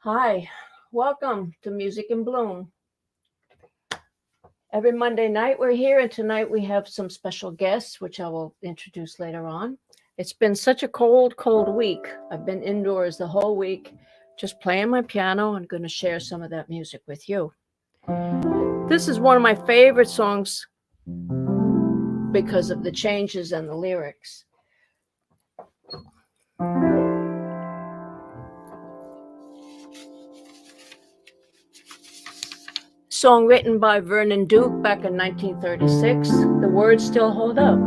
Hi, welcome to Music in Bloom. Every Monday night we're here, and tonight we have some special guests, which I will introduce later on. It's been such a cold, cold week. I've been indoors the whole week, just playing my piano and going to share some of that music with you. This is one of my favorite songs because of the changes and the lyrics. Song written by Vernon Duke back in 1936. The words still hold up.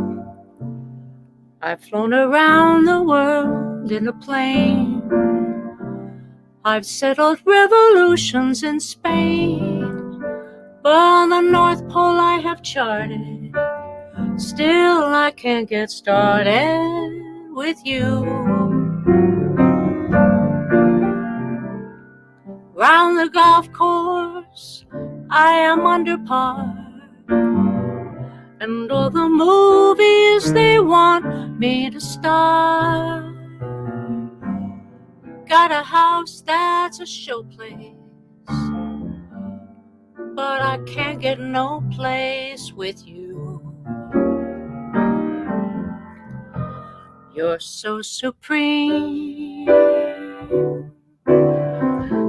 I've flown around the world in a plane. I've settled revolutions in Spain. But the North Pole I have charted. Still I can't get started with you. Round the golf course I am under par. And all the movies they want me to star. Got a house that's a showplace, but I can't get no place with you. You're so supreme.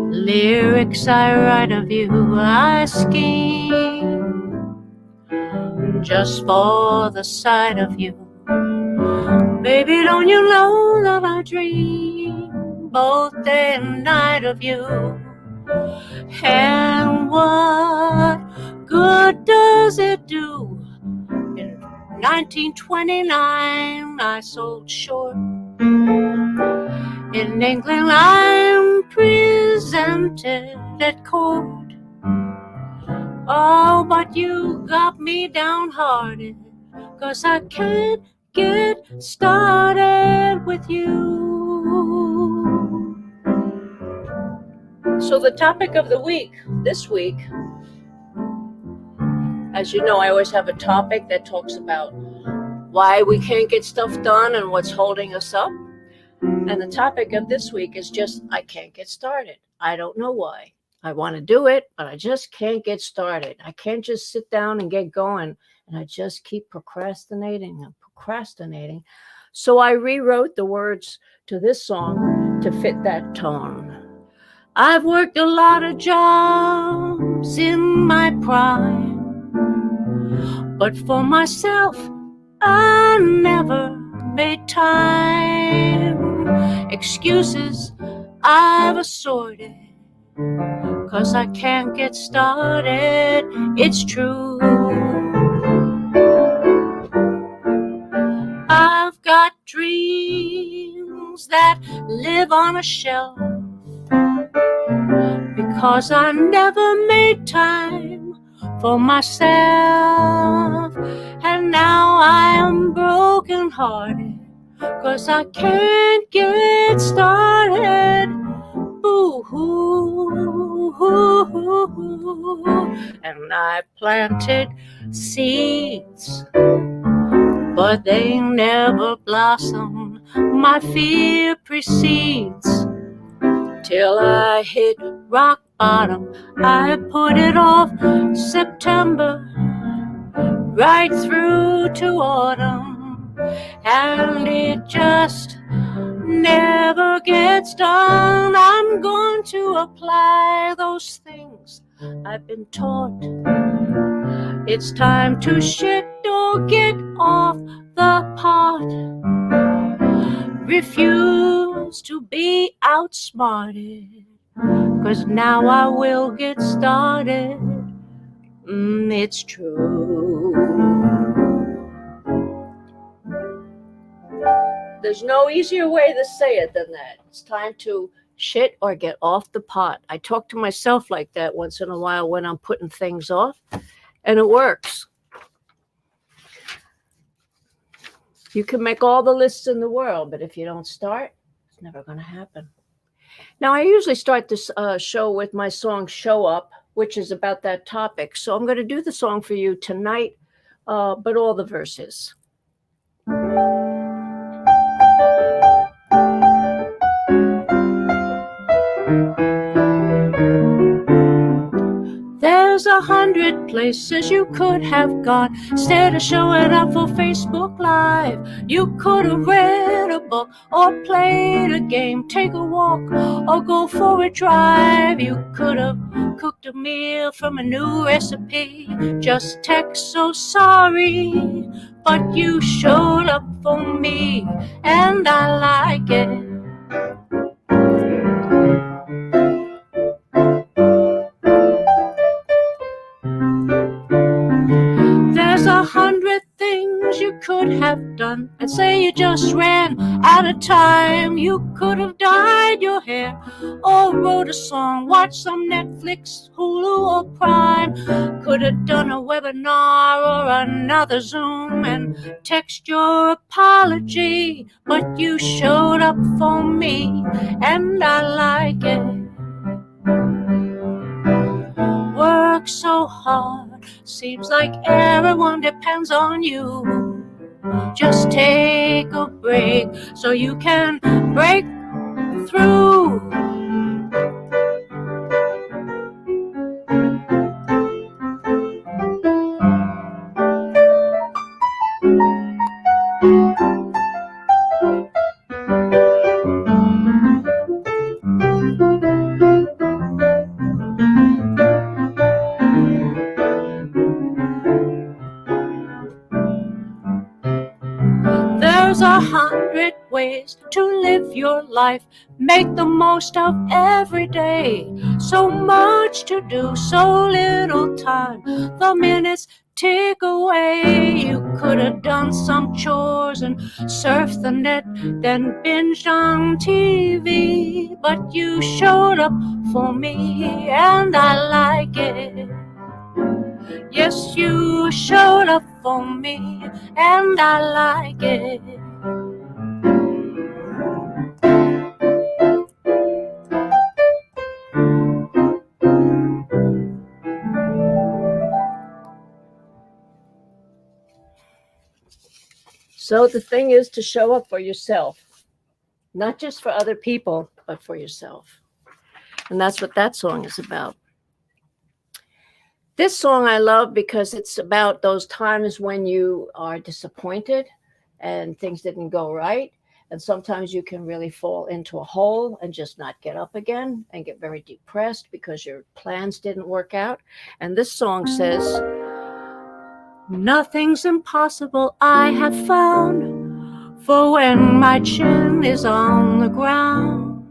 Lyrics I write of you, I scheme just for the sight of you. Baby, don't you know that I dream both day and night of you? And what good does it do? In 1929 I sold short. In England I'm presented at court. Oh, but you got me downhearted, 'cause I can't get started with you. So the topic of the week, this week, as you know, I always have a topic that talks about why we can't get stuff done and what's holding us up. And the topic of this week is just, I can't get started. I don't know why. I want to do it, but I just can't get started. I can't just sit down and get going. And I just keep procrastinating and procrastinating. So I rewrote the words to this song to fit that tone. I've worked a lot of jobs in my prime, but for myself, I never made time. Excuses I've assorted, 'cause I can't get started, it's true. I've got dreams that live on a shelf, because I never made time for myself. And now I am broken hearted, 'cause I can't get started. Boo-hoo. And I planted seeds, but they never blossom. My fear precedes till I hit rock bottom. I put it off September right through to autumn, and it just never gets done. I'm going to apply those things I've been taught. It's time to shit or get off the pot. Refuse to be outsmarted, 'cause now I will get started. It's true. There's no easier way to say it than that. It's time to shit or get off the pot. I talk to myself like that once in a while when I'm putting things off, and it works. You can make all the lists in the world, but if you don't start, it's never going to happen. Now, I usually start this show with my song Show Up, which is about that topic. So I'm going to do the song for you tonight, but all the verses. 100 places you could have gone. Instead of showing up for Facebook Live, you could have read a book or played a game, take a walk or go for a drive. You could have cooked a meal from a new recipe, just text so sorry. But you showed up for me, and I like it. There's 100 things you could have done, and say you just ran out of time. You could have dyed your hair or wrote a song, watched some Netflix, Hulu or Prime. Could have done a webinar or another Zoom and text your apology. But you showed up for me, and I like it. Work so hard, seems like everyone depends on you. Just take a break so you can break through. There's 100 ways to live your life. Make the most of every day. So much to do, so little time. The minutes tick away. You could have done some chores and surfed the net, then binged on TV. But you showed up for me, and I like it. Yes, you showed up for me, and I like it. So the thing is to show up for yourself, not just for other people, but for yourself. And that's what that song is about. This song I love because it's about those times when you are disappointed and things didn't go right. And sometimes you can really fall into a hole and just not get up again and get very depressed because your plans didn't work out. And this song says, nothing's impossible, I have found, for when my chin is on the ground,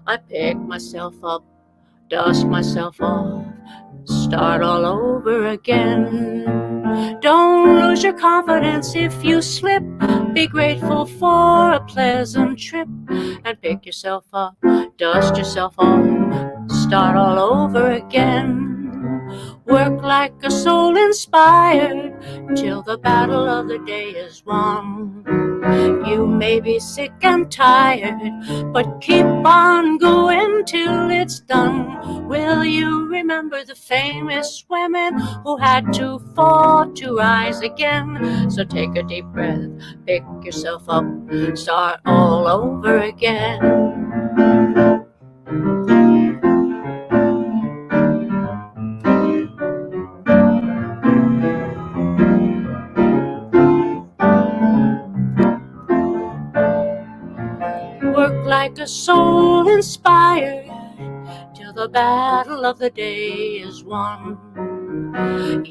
I pick myself up, dust myself off, start all over again. Don't lose your confidence if you slip. Be grateful for a pleasant trip and pick yourself up, dust yourself off, start all over again. Work like a soul inspired till the battle of the day is won. You may be sick and tired, but keep on going till it's done. Will you remember the famous women who had to fall to rise again? So take a deep breath, pick yourself up, start all over again. Work like a soul inspired till the battle of the day is won.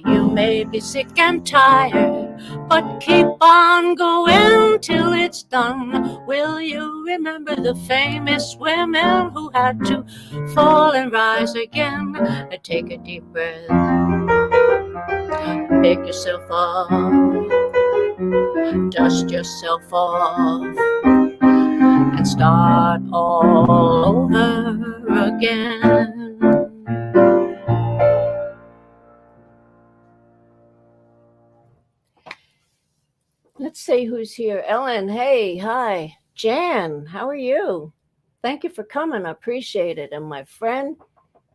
You may be sick and tired, but keep on going till it's done. Will you remember the famous women who had to fall and rise again? And take a deep breath, pick yourself up, dust yourself off, and start all over again. Let's see who's here. Ellen, hey, hi. Jan, how are you? Thank you for coming. I appreciate it. And my friend,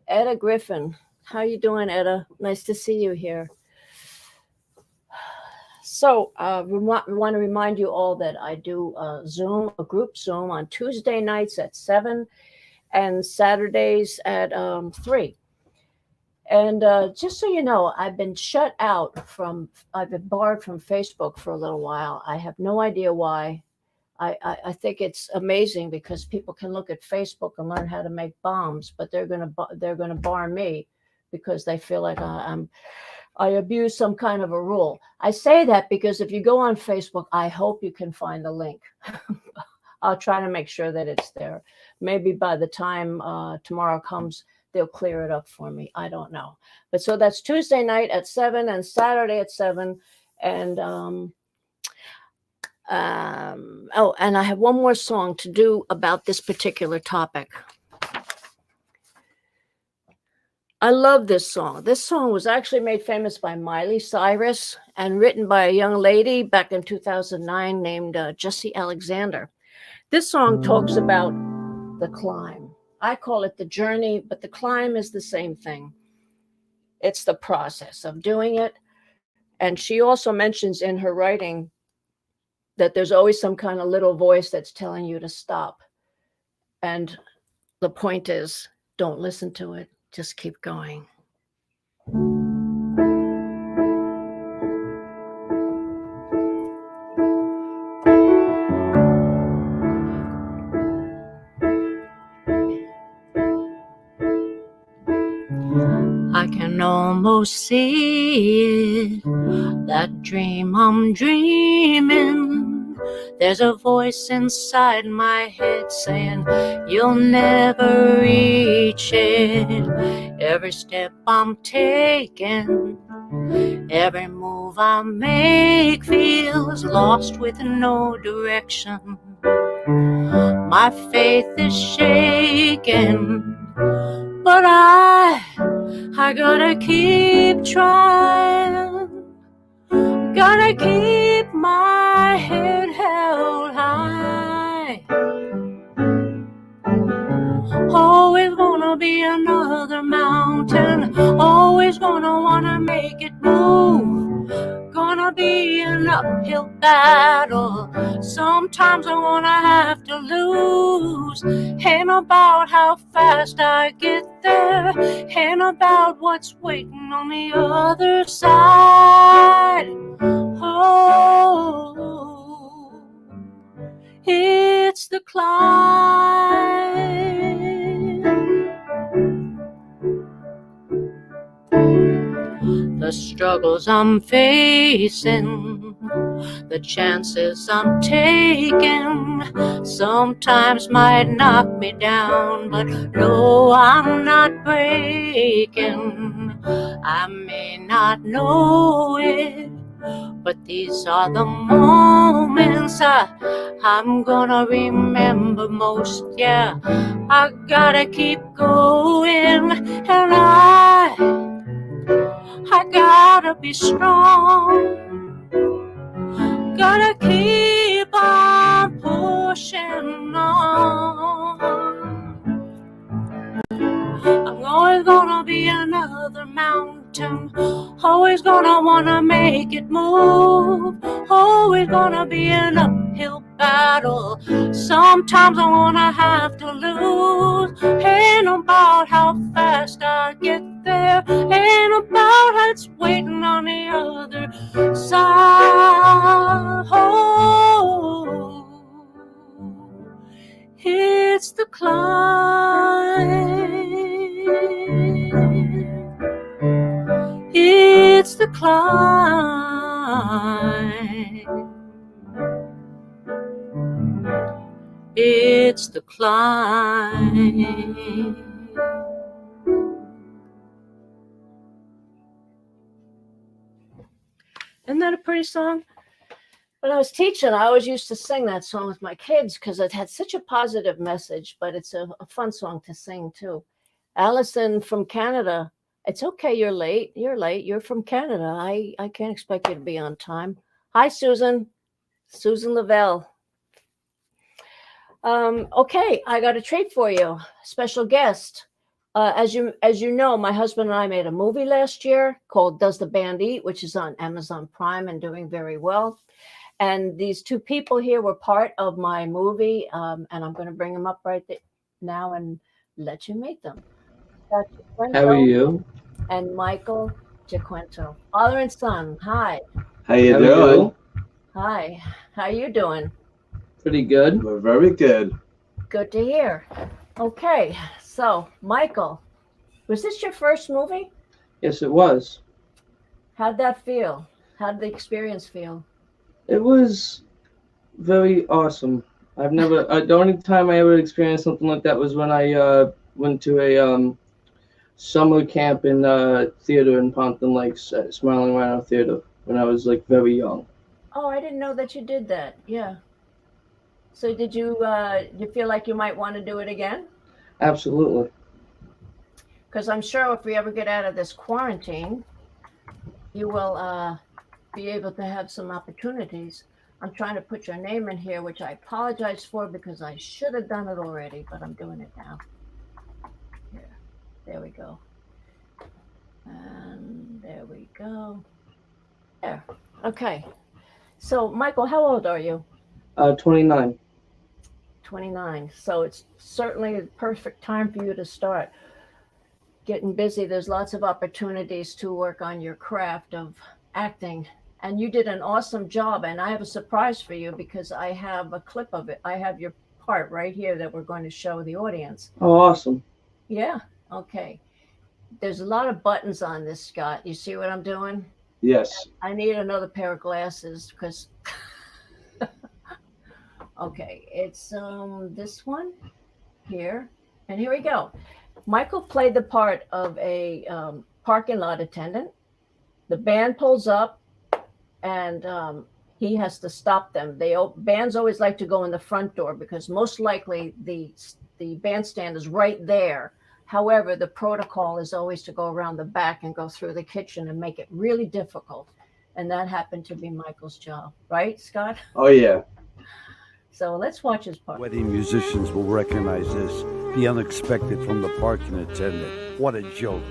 Etta Griffin. How you doing, Etta? Nice to see you here. So we want to remind you all that I do a group Zoom on Tuesday nights at 7 and Saturdays at 3. And just so you know, I've been barred from Facebook for a little while. I have no idea why. I think it's amazing because people can look at Facebook and learn how to make bombs, but they're gonna bar me because they feel like I abuse some kind of a rule. I say that because if you go on Facebook, I hope you can find the link. I'll try to make sure that it's there. Maybe by the time tomorrow comes, they'll clear it up for me. I don't know. But so that's Tuesday night at 7 and Saturday at 7. And oh, and I have one more song to do about this particular topic. I love this song. This song was actually made famous by Miley Cyrus and written by a young lady back in 2009 named Jessie Alexander. This song talks about the climb. I call it the journey, but the climb is the same thing. It's the process of doing it. And she also mentions in her writing that there's always some kind of little voice that's telling you to stop. And the point is, don't listen to it. Just keep going. I can almost see it, that dream I'm dreaming. There's a voice inside my head saying, you'll never reach it. Every step I'm taking, every move I make feels lost with no direction. My faith is shaken, but I gotta keep trying. Gotta keep my head held high. Always gonna be another mountain. Always gonna wanna make it move. Gonna be an uphill battle. Sometimes I wanna have to lose. Ain't about how fast I get there. Ain't about what's waiting on the other side. Oh, it's the climb. The struggles I'm facing, the chances I'm taking, sometimes might knock me down, but no, I'm not breaking. I may not know it, but these are the moments I'm gonna remember most. Yeah, I gotta keep going, and I gotta be strong. Gotta keep on pushing on. I'm always gonna be another mountain. Always gonna wanna make it move. Always gonna be an uphill battle. Sometimes I wanna have to lose. Ain't about how fast I get there. Ain't about how it's waiting on the other side. Oh, it's the climb. It's the climb. It's the climb. Isn't that a pretty song? When I was teaching, I always used to sing that song with my kids because it had such a positive message, but it's a fun song to sing too. Allison from Canada, it's okay, you're late. You're late. You're from Canada. I can't expect you to be on time. Hi, Susan. Susan Lavelle. Okay, I got a treat for you. Special guest. As you know, my husband and I made a movie last year called Does the Band Eat, which is on Amazon Prime and doing very well. And these two people here were part of my movie, and I'm going to bring them up right now and let you meet them. How are you? and Michael Giaquinto. Father and son, hi. How you How doing? Hi. How you doing? Pretty good. We're very good. Good to hear. Okay, so Michael, was this your first movie? Yes, it was. How'd that feel? How'd the experience feel? It was very awesome. I've never. The only time I ever experienced something like that was when I went to a summer camp in theater in Pompton Lakes at Smiling Rhino Theater when I was like very young. Oh, I didn't know that you did that. Yeah. So did you feel like you might want to do it again? Absolutely. Because I'm sure if we ever get out of this quarantine, you will be able to have some opportunities. I'm trying to put your name in here, which I apologize for because I should have done it already, but I'm doing it now. Here, there we go. And there we go. There. Okay. So, Michael, how old are you? 29. 29. So it's certainly the perfect time for you to start getting busy. There's lots of opportunities to work on your craft of acting. And you did an awesome job. And I have a surprise for you because I have a clip of it. I have your part right here that we're going to show the audience. Oh, awesome. Yeah. Okay. There's a lot of buttons on this, Scott. You see what I'm doing? Yes. I need another pair of glasses because okay, it's this one here. And here we go. Michael played the part of a parking lot attendant. The band pulls up and he has to stop them. Bands always like to go in the front door because most likely the bandstand is right there. However, the protocol is always to go around the back and go through the kitchen and make it really difficult. And that happened to be Michael's job, right, Scott? Oh yeah. So let's watch his part. Wedding musicians will recognize this. The unexpected from the parking attendant. What a joke.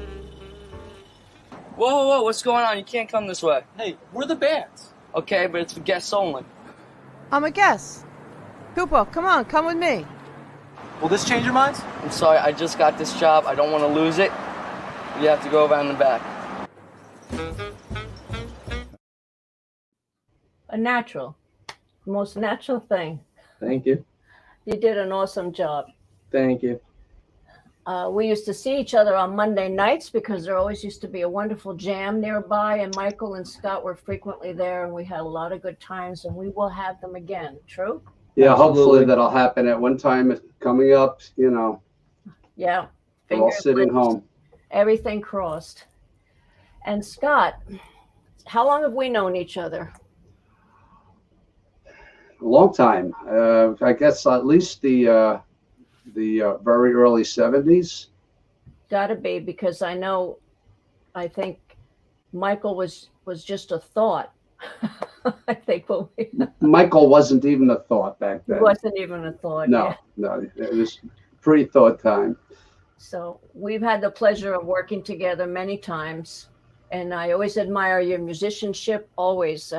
Whoa, what's going on? You can't come this way. Hey, we're the bands. Okay, but it's for guests only. I'm a guest. Cooper, come with me. Will this change your minds? I'm sorry, I just got this job. I don't want to lose it. You have to go around the back. A natural, the most natural thing. Thank you. You did an awesome job. Thank you. We used to see each other on Monday nights because there always used to be a wonderful jam nearby, and Michael and Scott were frequently there, and we had a lot of good times, and we will have them again. True? Yeah. Absolutely. Hopefully that'll happen at one time coming up. You know, Yeah. we're all sitting lips, home. Everything crossed. And Scott, how long have we known each other? A long time. I guess at least the very early 70s. Gotta be, because I think Michael was just a thought. I think Michael wasn't even a thought back then. it wasn't even a thought. No, Yeah. no, it was pre-thought time. So we've had the pleasure of working together many times, and I always admire your musicianship. Always,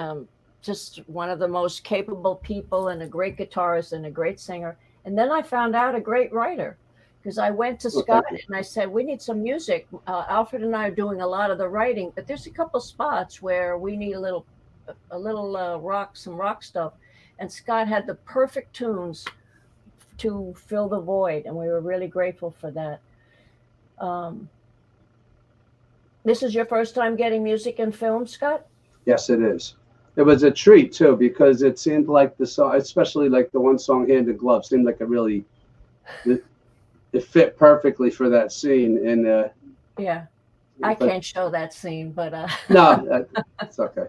just one of the most capable people, and a great guitarist and a great singer. And then I found out a great writer, because I went to Scott and I said, we need some music. Alfred and I are doing a lot of the writing, but there's a couple spots where we need a little rock, some rock stuff. And Scott had the perfect tunes to fill the void, and we were really grateful for that. This is your first time getting music in film, Scott? Yes, it is. It was a treat too, because it seemed like the song, especially like the one song "Hand in Glove," seemed like it fit perfectly for that scene. And Yeah, I can't show that scene, but no, it's okay.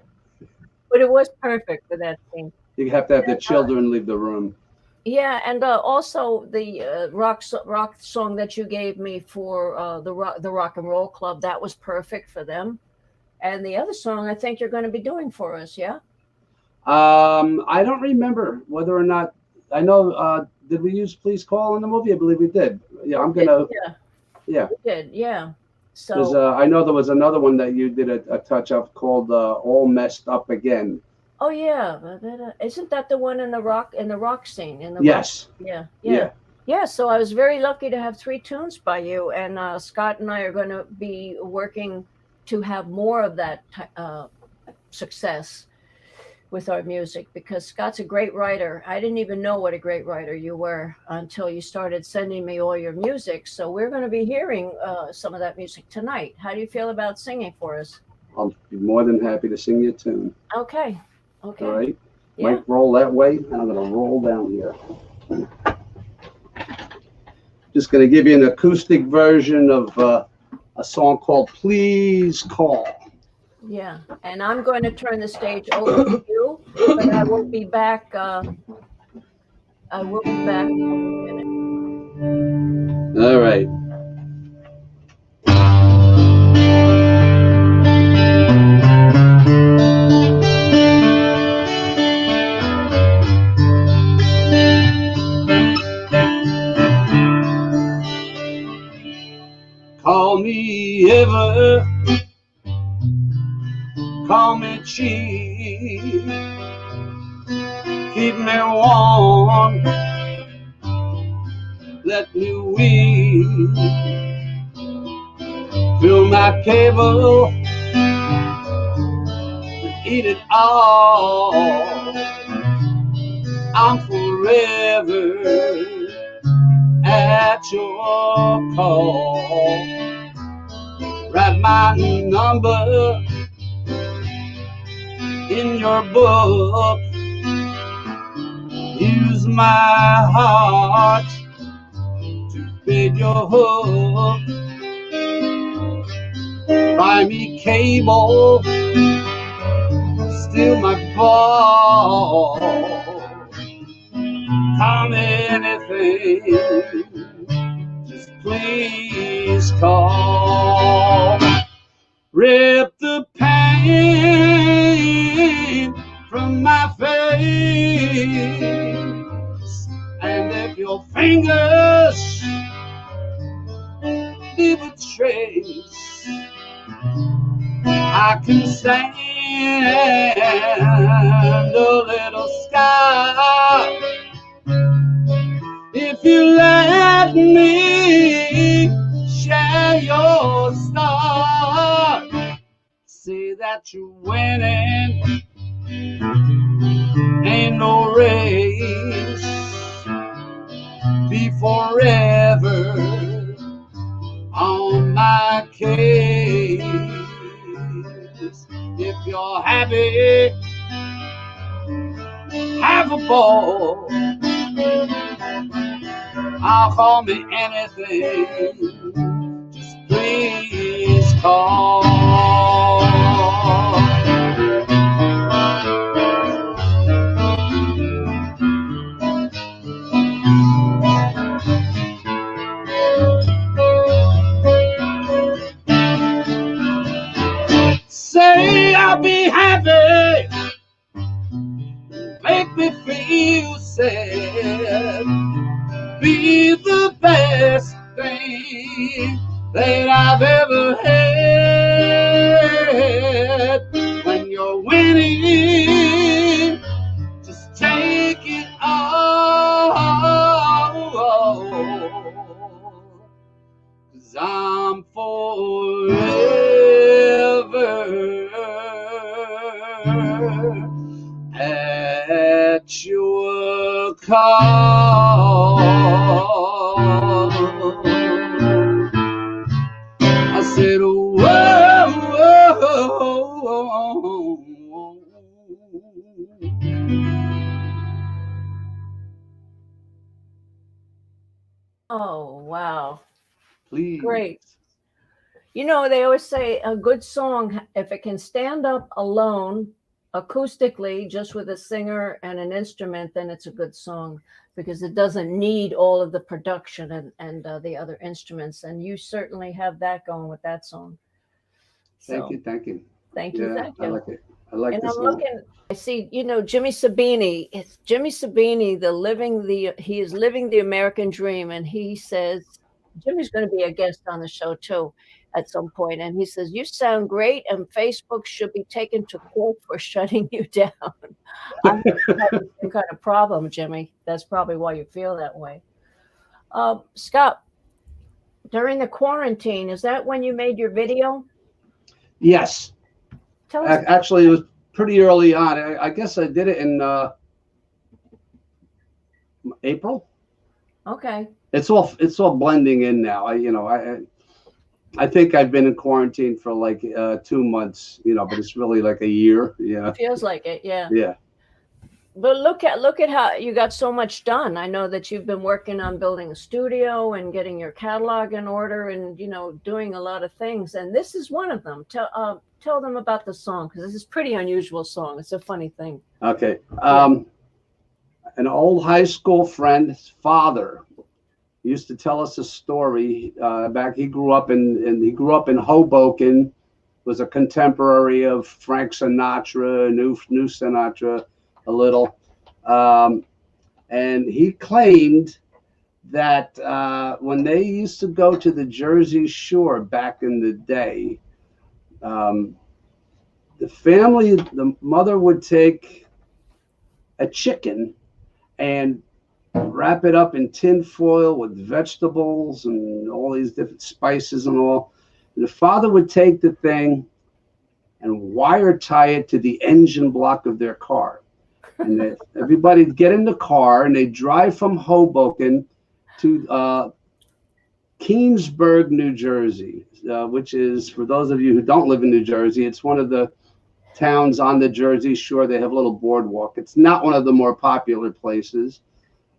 but it was perfect for that scene. You have to have the children leave the room. Yeah, and also the rock song that you gave me for the Rock and Roll Club, that was perfect for them. And the other song I think you're going to be doing for us, yeah? I don't remember whether or not, I know, did we use Please Call in the movie? I believe we did. Yeah, I'm going to. Yeah. We did, yeah. So I know there was another one that you did a touch of called All Messed Up Again. Oh yeah, isn't that the one in the rock scene? Yes. Yeah. Yeah. Yeah, so I was very lucky to have 3 tunes by you, and Scott and I are going to be working to have more of that success with our music because Scott's a great writer. I didn't even know what a great writer you were until you started sending me all your music. So we're going to be hearing some of that music tonight. How do you feel about singing for us? I'll be more than happy to sing you a tune. Okay. Okay. All right. Yeah. Mic roll that way, and I'm going to roll down here. Just going to give you an acoustic version of a song called Please Call. Yeah, and I'm going to turn the stage over to you, but I will be back. I will be back in a minute. All right. Call me ever, call me cheap, keep me warm, let me weep, fill my cable, eat it all, I'm forever at your call. Write my number in your book. Use my heart to bid your hook. Buy me cable, steal my ball. Come anything, just please call. Rip the pain from my face, and if your fingers leave a trace, I can stand a little sky if you let me share your star. Say that you're winning, ain't no race. Be forever on my case. If you're happy, have a ball. I'll call me anything, just please call. Say I'll be happy, make me feel sad, be the best thing that I've ever had. When you're winning, just take it all, 'cause I'm forever at your call. I said, whoa, whoa. Oh, wow. Please. Great. You know, they always say a good song, if it can stand up alone, acoustically, just with a singer and an instrument, then it's a good song because it doesn't need all of the production and the other instruments. And you certainly have that going with that song. Thank you, thank you. Thank you, Yeah, thank you. I like it. I like And this I'm song. looking, I see, you know, Jimmy Sabini. It's Jimmy Sabini, he is living the American dream. And he says, Jimmy's going to be a guest on the show too at some point. And he says, you sound great and Facebook should be taken to court for shutting you down. I have the same kind of problem, Jimmy. That's probably why you feel that way. Scott, during the quarantine, is that when you made your video? Yes. Tell us. Actually, it was pretty early on. I guess I did it in April. Okay. It's all blending in now. I think I've been in quarantine for like 2 months, but it's really like a year. Yeah. Feels like it, yeah. Yeah. But look at how you got so much done. I know that you've been working on building a studio and getting your catalog in order, and doing a lot of things. And this is one of them. Tell them about the song, because this is a pretty unusual song. It's a funny thing. Okay. An old high school friend's father used to tell us a story. Back he grew up in Hoboken, was a contemporary of Frank Sinatra, knew Sinatra a little, and he claimed that when they used to go to the Jersey Shore back in the day, the mother would take a chicken and wrap it up in tin foil with vegetables and all these different spices and all. And the father would take the thing and wire tie it to the engine block of their car. And everybody'd get in the car and they'd drive from Hoboken to Keansburg, New Jersey, which is, for those of you who don't live in New Jersey, it's one of the towns on the Jersey Shore. They have a little boardwalk. It's not one of the more popular places.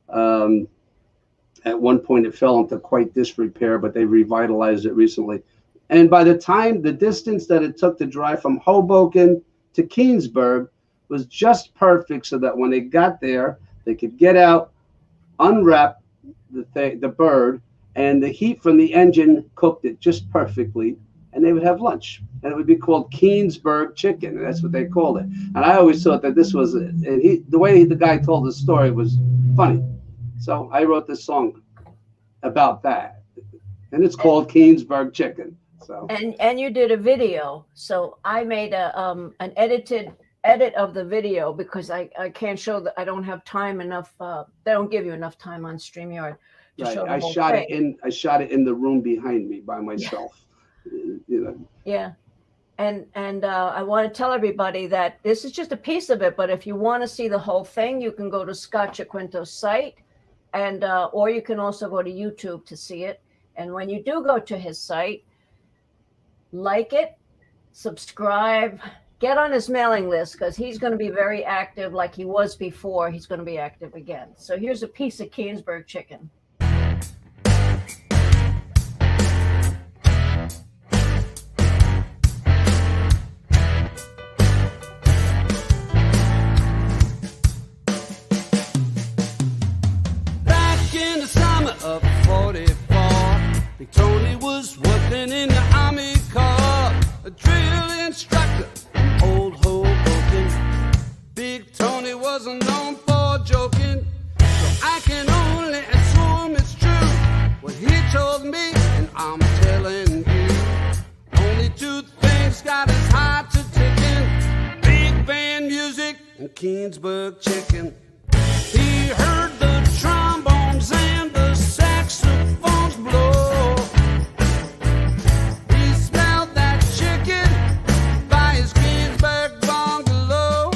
At one point, it fell into quite disrepair, but they revitalized it recently. And by the time, the distance that it took to drive from Hoboken to Keansburg was just perfect, so that when they got there, they could get out, unwrap the bird, and the heat from the engine cooked it just perfectly, and they would have lunch. And it would be called Keansburg chicken, and that's what they called it. And I always thought that this was, the way the guy told the story was funny. So I wrote this song about that, and it's called Keansburg chicken. So and you did a video. So I made an edit of the video, because I can't show that. I don't have time enough. They don't give you enough time on StreamYard to show the I whole shot thing. I shot it in the room behind me by myself. Yeah. And I want to tell everybody that this is just a piece of it, but if you want to see the whole thing, you can go to Scott Giaquinto's site, and or you can also go to YouTube to see it. And when you do go to his site, like it, subscribe, get on his mailing list, because he's going to be very active like he was before. He's going to be active again. So here's a piece of Keansburg chicken. Of 44, Big Tony was working in the Army Corps, a drill instructor in old Hoboken. Big Tony wasn't known for joking, so I can only assume it's true what he told me, and I'm telling you. Only two things got his heart to ticking: big band music and Keansburg chicken. He heard the trombones and the saxophones blow. He smelled that chicken by his Keansburg bungalow.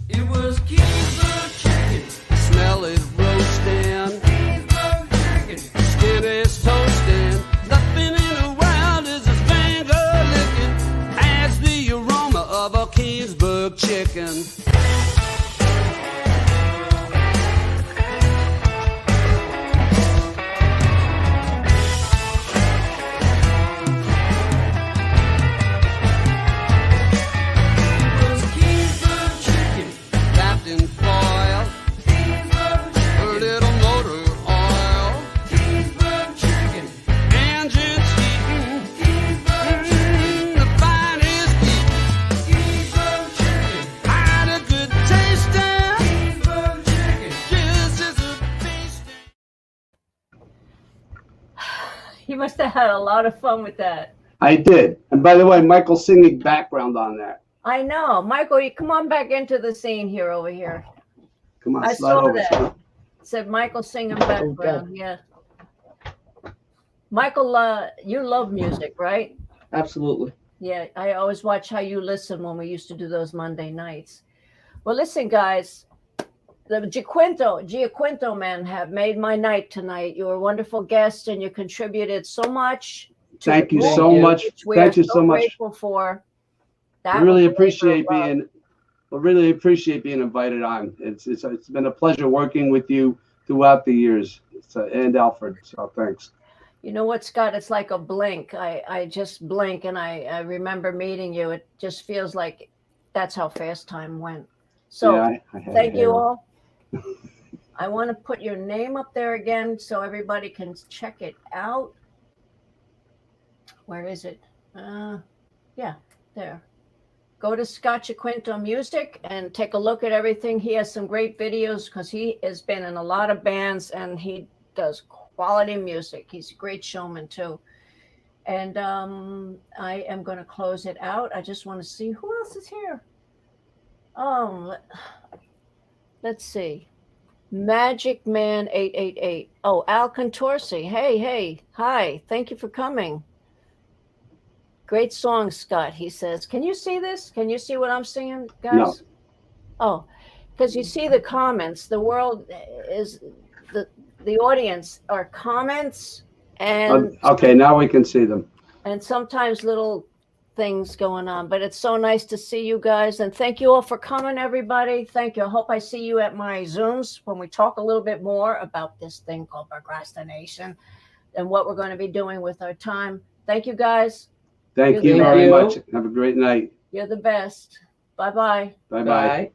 It was Keansburg chicken. Smell it roasting. Keansburg chicken. Skin is toasting. Nothing in the world is as finger licking as the aroma of a Keansburg chicken. You must have had a lot of fun with that. I did. And by the way, Michael's singing background on that. I know. Michael, you come on back into the scene here over here. Come on, I slide saw over. that. It said Michael singing background. Yeah. Michael, you love music, right? Absolutely. Yeah, I always watch how you listen when we used to do those Monday nights. Well, listen, guys, the Giaquinto men have made my night tonight. You were a wonderful guest, and you contributed so much. Thank you Thank so you. much. We Thank are you so much. grateful for. I That really was a labor of appreciate love. being invited on. It's been a pleasure working with you throughout the years. And Alfred. So thanks. You know what, Scott? It's like a blink. I just blink, and I remember meeting you. It just feels like that's how fast time went. So Yeah, I had thank you hair. all. I want to put your name up there again so everybody can check it out. Where is it? Yeah, there. Go to Scott Giaquinto Music and take a look at everything. He has some great videos because he has been in a lot of bands and he does quality music. He's a great showman too. And I am going to close it out. I just want to see who else is here. Let's see. Magic Man 888. Oh, Al Contorsi. Hey, hi. Thank you for coming. Great song, Scott. He says, "Can you see this? Can you see what I'm singing, guys?" No. Oh, because you see the comments. The world is the audience are comments and Okay, now we can see them. and sometimes little things going on. But it's so nice to see you guys, and thank you all for coming, everybody. Thank you. I hope I see you at my Zooms when we talk a little bit more about this thing called procrastination and what we're going to be doing with our time. Thank you, guys. Thank you Thank very you. much. Have a great night. You're the best. Bye-bye. Bye bye. Bye.